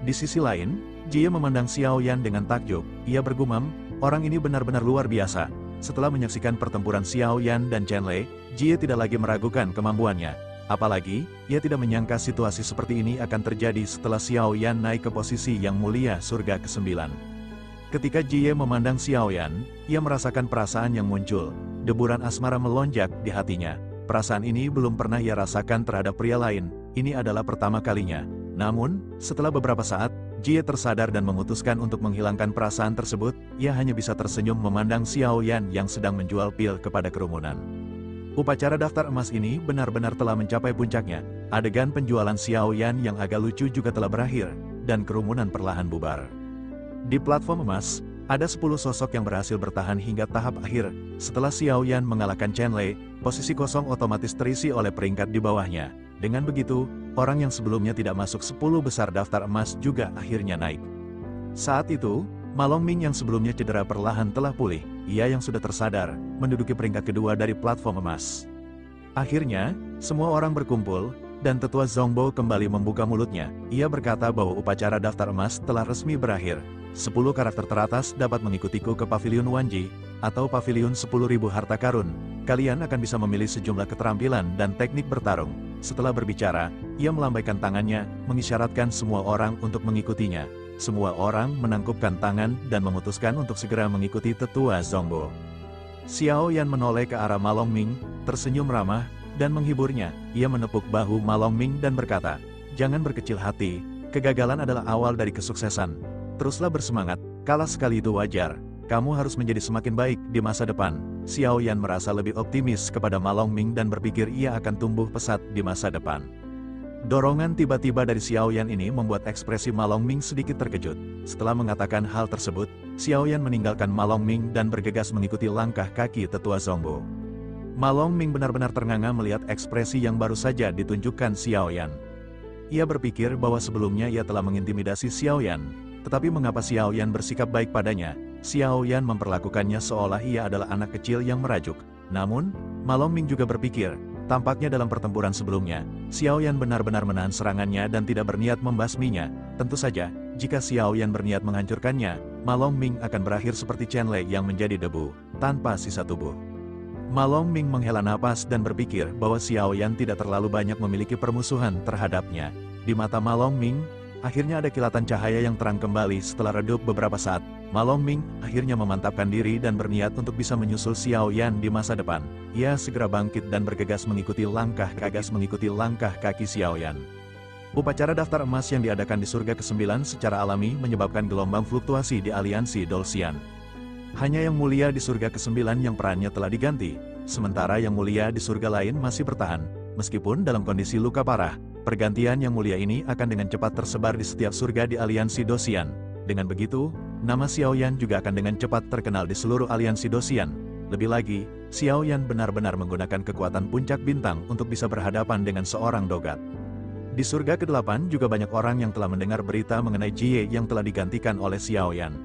Di sisi lain, Jie memandang Xiao Yan dengan takjub. Ia bergumam, orang ini benar-benar luar biasa. Setelah menyaksikan pertempuran Xiao Yan dan Chen Lei, Jie tidak lagi meragukan kemampuannya. Apalagi, ia tidak menyangka situasi seperti ini akan terjadi setelah Xiao Yan naik ke posisi yang mulia surga ke-9. Ketika Jie memandang Xiao Yan, ia merasakan perasaan yang muncul. Deburan asmara melonjak di hatinya. Perasaan ini belum pernah ia rasakan terhadap pria lain. Ini adalah pertama kalinya. Namun, setelah beberapa saat, Jie tersadar dan memutuskan untuk menghilangkan perasaan tersebut. Ia hanya bisa tersenyum memandang Xiao Yan yang sedang menjual pil kepada kerumunan. Upacara daftar emas ini benar-benar telah mencapai puncaknya. Adegan penjualan Xiao Yan yang agak lucu juga telah berakhir, dan kerumunan perlahan bubar. Di platform emas, ada 10 sosok yang berhasil bertahan hingga tahap akhir. Setelah Xiao Yan mengalahkan Chen Lei, posisi kosong otomatis terisi oleh peringkat di bawahnya. Dengan begitu, orang yang sebelumnya tidak masuk 10 besar daftar emas juga akhirnya naik. Saat itu, Ma Longming yang sebelumnya cedera perlahan telah pulih. Ia yang sudah tersadar, menduduki peringkat kedua dari platform emas. Akhirnya, semua orang berkumpul, dan tetua Zongbo kembali membuka mulutnya. Ia berkata bahwa upacara daftar emas telah resmi berakhir. 10 karakter teratas dapat mengikutiku ke Paviliun Wanji, atau Paviliun 10.000 harta karun. Kalian akan bisa memilih sejumlah keterampilan dan teknik bertarung. Setelah berbicara, ia melambaikan tangannya, mengisyaratkan semua orang untuk mengikutinya. semua orang menangkupkan tangan dan memutuskan untuk segera mengikuti tetua Zhongbo. Xiao Yan menoleh ke arah Ma Longming, tersenyum ramah, dan menghiburnya. Ia menepuk bahu Ma Longming dan berkata, "Jangan berkecil hati, kegagalan adalah awal dari kesuksesan. Teruslah bersemangat, kalah sekali itu wajar. Kamu harus menjadi semakin baik di masa depan." Xiao Yan merasa lebih optimis kepada Ma Longming dan berpikir ia akan tumbuh pesat di masa depan. Dorongan tiba-tiba dari Xiao Yan ini membuat ekspresi Ma Longming sedikit terkejut. Setelah mengatakan hal tersebut, Xiao Yan meninggalkan Ma Longming dan bergegas mengikuti langkah kaki tetua Zhongbo. Ma Longming benar-benar ternganga melihat ekspresi yang baru saja ditunjukkan Xiao Yan. Ia berpikir bahwa sebelumnya ia telah mengintimidasi Xiao Yan, tetapi mengapa Xiao Yan bersikap baik padanya? Xiao Yan memperlakukannya seolah ia adalah anak kecil yang merajuk. Namun, Ma Longming juga berpikir, tampaknya dalam pertempuran sebelumnya, Xiao Yan benar-benar menahan serangannya dan tidak berniat membasminya. Tentu saja, jika Xiao Yan berniat menghancurkannya, Ma Longming akan berakhir seperti Chen Lei yang menjadi debu, tanpa sisa tubuh. Ma Longming menghela napas dan berpikir bahwa Xiao Yan tidak terlalu banyak memiliki permusuhan terhadapnya. Di mata Ma Longming, akhirnya ada kilatan cahaya yang terang kembali setelah redup beberapa saat. Ma Longming akhirnya memantapkan diri dan berniat untuk bisa menyusul Xiao Yan di masa depan. Ia segera bangkit dan bergegas mengikuti langkah kaki Xiao Yan. Upacara daftar emas yang diadakan di surga ke-9 secara alami menyebabkan gelombang fluktuasi di aliansi Dolsian. Hanya yang mulia di surga ke-9 yang perannya telah diganti, sementara yang mulia di surga lain masih bertahan. Meskipun dalam kondisi luka parah, pergantian yang mulia ini akan dengan cepat tersebar di setiap surga di aliansi Dosian. Dengan begitu, nama Xiao Yan juga akan dengan cepat terkenal di seluruh aliansi Dosian. Lebih lagi, Xiao Yan benar-benar menggunakan kekuatan puncak bintang untuk bisa berhadapan dengan seorang dogat. Di surga ke-8 juga banyak orang yang telah mendengar berita mengenai Jie yang telah digantikan oleh Xiao Yan.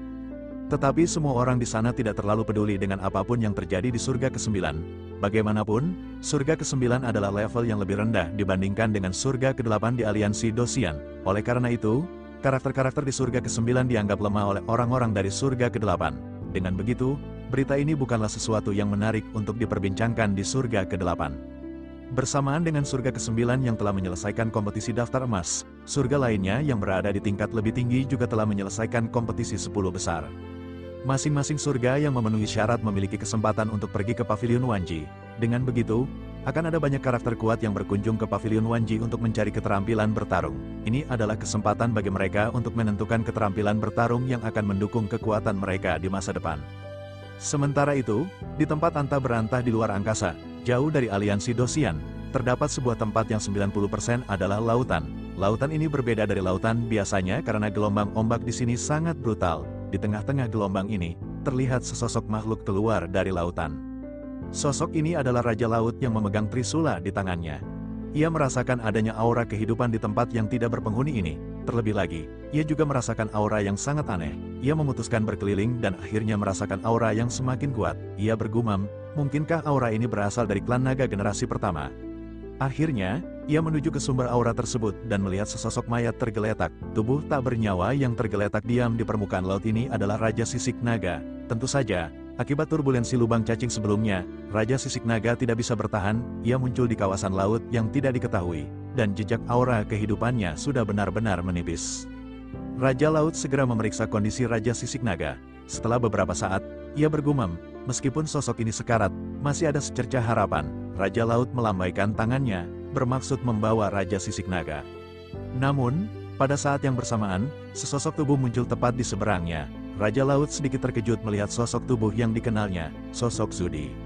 Tetapi semua orang di sana tidak terlalu peduli dengan apapun yang terjadi di surga ke-9. Bagaimanapun, surga ke-9 adalah level yang lebih rendah dibandingkan dengan surga ke-8 di aliansi Dosian. Oleh karena itu, karakter-karakter di surga ke-9 dianggap lemah oleh orang-orang dari surga ke-8. Dengan begitu, berita ini bukanlah sesuatu yang menarik untuk diperbincangkan di surga ke-8. Bersamaan dengan surga ke-9 yang telah menyelesaikan kompetisi daftar emas, surga lainnya yang berada di tingkat lebih tinggi juga telah menyelesaikan kompetisi 10 besar. Masing-masing surga yang memenuhi syarat memiliki kesempatan untuk pergi ke Pavilion Wanji. Dengan begitu, akan ada banyak karakter kuat yang berkunjung ke Pavilion Wanji untuk mencari keterampilan bertarung. Ini adalah kesempatan bagi mereka untuk menentukan keterampilan bertarung yang akan mendukung kekuatan mereka di masa depan. Sementara itu, di tempat antah berantah di luar angkasa, jauh dari aliansi Dosian, terdapat sebuah tempat yang 90% adalah lautan. Lautan ini berbeda dari lautan biasanya karena gelombang ombak di sini sangat brutal. Di tengah-tengah gelombang ini, terlihat sesosok makhluk keluar dari lautan. Sosok ini adalah Raja Laut yang memegang trisula di tangannya. Ia merasakan adanya aura kehidupan di tempat yang tidak berpenghuni ini. Terlebih lagi, ia juga merasakan aura yang sangat aneh. Ia memutuskan berkeliling dan akhirnya merasakan aura yang semakin kuat. Ia bergumam, mungkinkah aura ini berasal dari klan naga generasi pertama? Akhirnya, ia menuju ke sumber aura tersebut dan melihat sesosok mayat tergeletak. Tubuh tak bernyawa yang tergeletak diam di permukaan laut ini adalah Raja Sisik Naga. Tentu saja, akibat turbulensi lubang cacing sebelumnya, Raja Sisik Naga tidak bisa bertahan. Ia muncul di kawasan laut yang tidak diketahui, dan jejak aura kehidupannya sudah benar-benar menipis. Raja Laut segera memeriksa kondisi Raja Sisik Naga. Setelah beberapa saat, ia bergumam, meskipun sosok ini sekarat, masih ada secercah harapan. Raja Laut melambaikan tangannya, bermaksud membawa Raja Sisik Naga. Namun, pada saat yang bersamaan, sesosok tubuh muncul tepat di seberangnya. Raja Laut sedikit terkejut melihat sosok tubuh yang dikenalnya, sosok Zudi.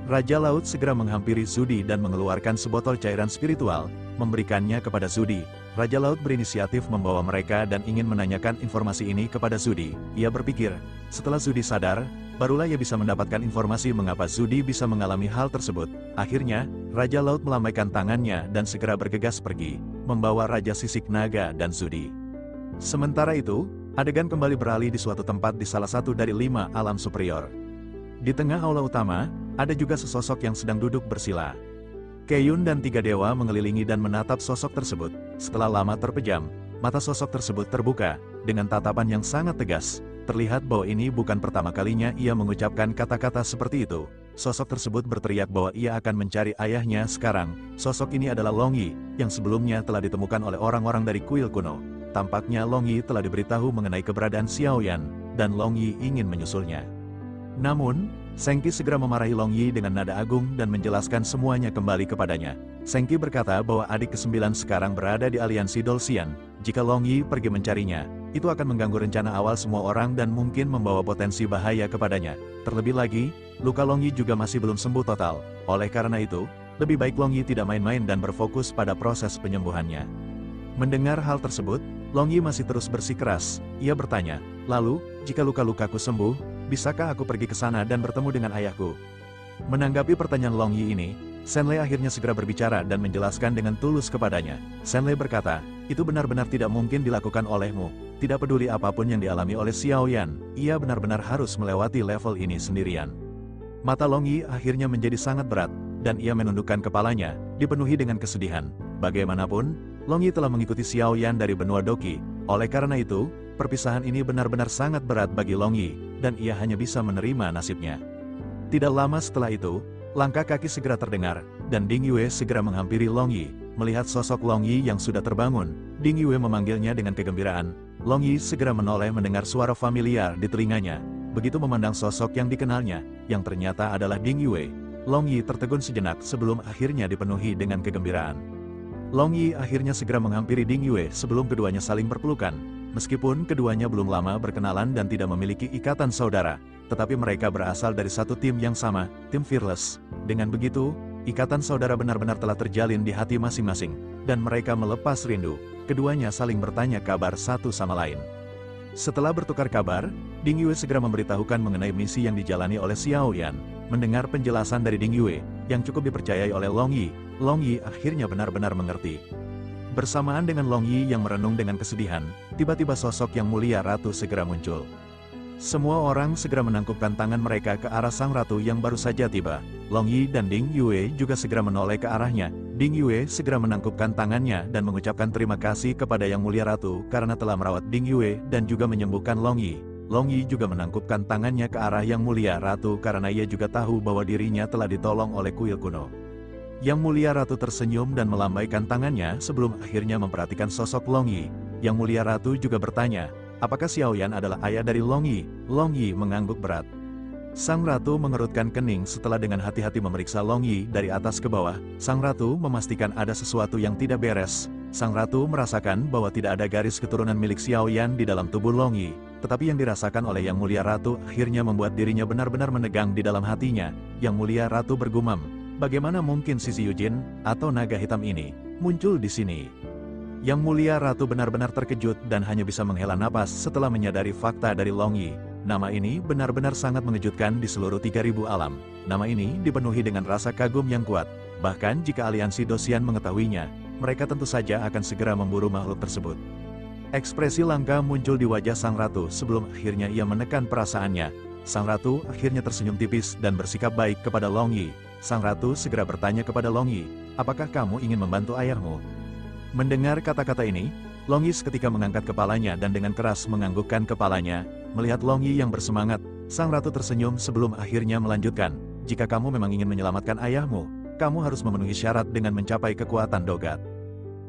Raja Laut segera menghampiri Zudi dan mengeluarkan sebotol cairan spiritual, memberikannya kepada Zudi. Raja Laut berinisiatif membawa mereka dan ingin menanyakan informasi ini kepada Zudi. Ia berpikir, setelah Zudi sadar, barulah ia bisa mendapatkan informasi mengapa Zudi bisa mengalami hal tersebut. Akhirnya, Raja Laut melambaikan tangannya dan segera bergegas pergi, membawa Raja Sisik Naga dan Zudi. Sementara itu, adegan kembali beralih di suatu tempat di salah satu dari 5 alam superior. Di tengah aula utama, ada juga sesosok yang sedang duduk bersila. Keyun dan 3 dewa mengelilingi dan menatap sosok tersebut. Setelah lama terpejam, mata sosok tersebut terbuka, dengan tatapan yang sangat tegas. Terlihat bahwa ini bukan pertama kalinya ia mengucapkan kata-kata seperti itu. Sosok tersebut berteriak bahwa ia akan mencari ayahnya sekarang. Sosok ini adalah Long Yi, yang sebelumnya telah ditemukan oleh orang-orang dari kuil kuno. tampaknya Long Yi telah diberitahu mengenai keberadaan Xiao Yan, dan Long Yi ingin menyusulnya. Namun, Seng Qi segera memarahi Long Yi dengan nada agung dan menjelaskan semuanya kembali kepadanya. Seng Qi berkata bahwa adik ke-9 sekarang berada di aliansi Dolsian. Jika Long Yi pergi mencarinya, itu akan mengganggu rencana awal semua orang dan mungkin membawa potensi bahaya kepadanya. Terlebih lagi, luka Long Yi juga masih belum sembuh total. Oleh karena itu, lebih baik Long Yi tidak main-main dan berfokus pada proses penyembuhannya. Mendengar hal tersebut, Long Yi masih terus bersikeras. Ia bertanya, "Lalu, jika luka-lukaku sembuh, bisakah aku pergi ke sana dan bertemu dengan ayahku?" Menanggapi pertanyaan Long Yi ini, Shen Lei akhirnya segera berbicara dan menjelaskan dengan tulus kepadanya. Shen Lei berkata, "Itu benar-benar tidak mungkin dilakukan olehmu. Tidak peduli apapun yang dialami oleh Xiao Yan, ia benar-benar harus melewati level ini sendirian." Mata Long Yi akhirnya menjadi sangat berat, dan ia menundukkan kepalanya, dipenuhi dengan kesedihan. Bagaimanapun, Long Yi telah mengikuti Xiao Yan dari benua Doqi. Oleh karena itu, perpisahan ini benar-benar sangat berat bagi Long Yi, dan ia hanya bisa menerima nasibnya. Tidak lama setelah itu, langkah kaki segera terdengar, dan Ding Yue segera menghampiri Long Yi. Melihat sosok Long Yi yang sudah terbangun, Ding Yue memanggilnya dengan kegembiraan. Long Yi segera menoleh mendengar suara familiar di telinganya. Begitu memandang sosok yang dikenalnya, yang ternyata adalah Ding Yue, Long Yi tertegun sejenak sebelum akhirnya dipenuhi dengan kegembiraan. Long Yi akhirnya segera menghampiri Ding Yue sebelum keduanya saling berpelukan. Meskipun keduanya belum lama berkenalan dan tidak memiliki ikatan saudara, tetapi mereka berasal dari satu tim yang sama, tim Fearless. Dengan begitu, ikatan saudara benar-benar telah terjalin di hati masing-masing, dan mereka melepas rindu. Keduanya saling bertanya kabar satu sama lain. Setelah bertukar kabar, Ding Yue segera memberitahukan mengenai misi yang dijalani oleh Xiao Yan. Mendengar penjelasan dari Ding Yue, yang cukup dipercayai oleh Long Yi akhirnya benar-benar mengerti. Bersamaan dengan Long Yi yang merenung dengan kesedihan, tiba-tiba sosok yang mulia ratu segera muncul. Semua orang segera menangkupkan tangan mereka ke arah sang ratu yang baru saja tiba. Long Yi dan Ding Yue juga segera menoleh ke arahnya. Ding Yue segera menangkupkan tangannya dan mengucapkan terima kasih kepada yang mulia ratu karena telah merawat Ding Yue dan juga menyembuhkan Long Yi. Long Yi juga menangkupkan tangannya ke arah yang mulia ratu karena ia juga tahu bahwa dirinya telah ditolong oleh kuil kuno. Yang mulia ratu tersenyum dan melambaikan tangannya sebelum akhirnya memperhatikan sosok Long Yi. Yang mulia ratu juga bertanya, apakah Xiao Yan adalah ayah dari Long Yi? Long Yi mengangguk berat. Sang ratu mengerutkan kening setelah dengan hati-hati memeriksa Long Yi dari atas ke bawah. Sang ratu memastikan ada sesuatu yang tidak beres. Sang ratu merasakan bahwa tidak ada garis keturunan milik Xiao Yan di dalam tubuh Long Yi. Tetapi yang dirasakan oleh Yang Mulia Ratu akhirnya membuat dirinya benar-benar menegang di dalam hatinya. Yang Mulia Ratu bergumam, bagaimana mungkin Sisi Yujin, atau naga hitam ini, muncul di sini? Yang Mulia Ratu benar-benar terkejut dan hanya bisa menghela napas setelah menyadari fakta dari Long Yi. Nama ini benar-benar sangat mengejutkan di seluruh 3000 alam. Nama ini dipenuhi dengan rasa kagum yang kuat. Bahkan jika aliansi Dosian mengetahuinya, mereka tentu saja akan segera memburu makhluk tersebut. Ekspresi langka muncul di wajah sang ratu sebelum akhirnya ia menekan perasaannya. Sang ratu akhirnya tersenyum tipis dan bersikap baik kepada Long Yi. Sang ratu segera bertanya kepada Long Yi, apakah kamu ingin membantu ayahmu? Mendengar kata-kata ini, Long Yi seketika mengangkat kepalanya dan dengan keras menganggukkan kepalanya. Melihat Long Yi yang bersemangat, sang ratu tersenyum sebelum akhirnya melanjutkan, jika kamu memang ingin menyelamatkan ayahmu, kamu harus memenuhi syarat dengan mencapai kekuatan Dogat.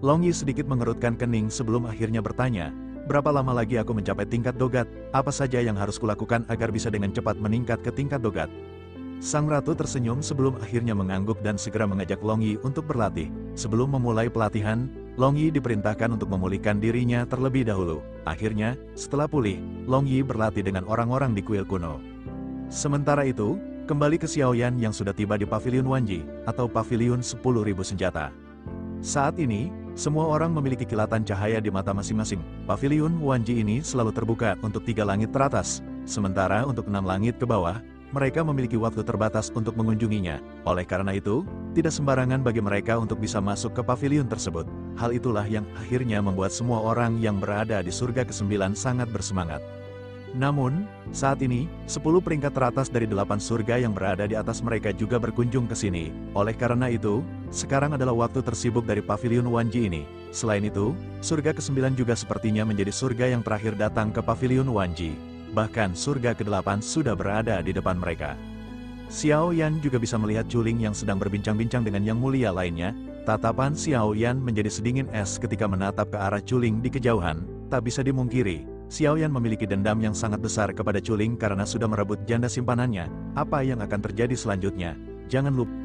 Long Yi sedikit mengerutkan kening sebelum akhirnya bertanya, berapa lama lagi aku mencapai tingkat Dogat? Apa saja yang harus kulakukan agar bisa dengan cepat meningkat ke tingkat Dogat? Sang ratu tersenyum sebelum akhirnya mengangguk dan segera mengajak Long Yi untuk berlatih. Sebelum memulai pelatihan, Long Yi diperintahkan untuk memulihkan dirinya terlebih dahulu. Akhirnya, setelah pulih, Long Yi berlatih dengan orang-orang di kuil kuno. Sementara itu, kembali ke Xiao Yan yang sudah tiba di Paviliun Wanji, atau Paviliun 10.000 senjata. Saat ini, semua orang memiliki kilatan cahaya di mata masing-masing. Paviliun Wanji ini selalu terbuka untuk 3 langit teratas, sementara untuk 6 langit ke bawah, mereka memiliki waktu terbatas untuk mengunjunginya. Oleh karena itu, tidak sembarangan bagi mereka untuk bisa masuk ke paviliun tersebut. Hal itulah yang akhirnya membuat semua orang yang berada di surga ke-9 sangat bersemangat. Namun, saat ini, 10 peringkat teratas dari 8 surga yang berada di atas mereka juga berkunjung ke sini. Oleh karena itu, sekarang adalah waktu tersibuk dari Paviliun Wanji ini. Selain itu, surga ke-9 juga sepertinya menjadi surga yang terakhir datang ke Paviliun Wanji. Bahkan surga ke-8 sudah berada di depan mereka. Xiao Yan juga bisa melihat Juling yang sedang berbincang-bincang dengan yang mulia lainnya. Tatapan Xiao Yan menjadi sedingin es ketika menatap ke arah Chuling di kejauhan. Tak bisa dimungkiri, Xiao Yan memiliki dendam yang sangat besar kepada Chuling karena sudah merebut janda simpanannya. Apa yang akan terjadi selanjutnya? Jangan lupa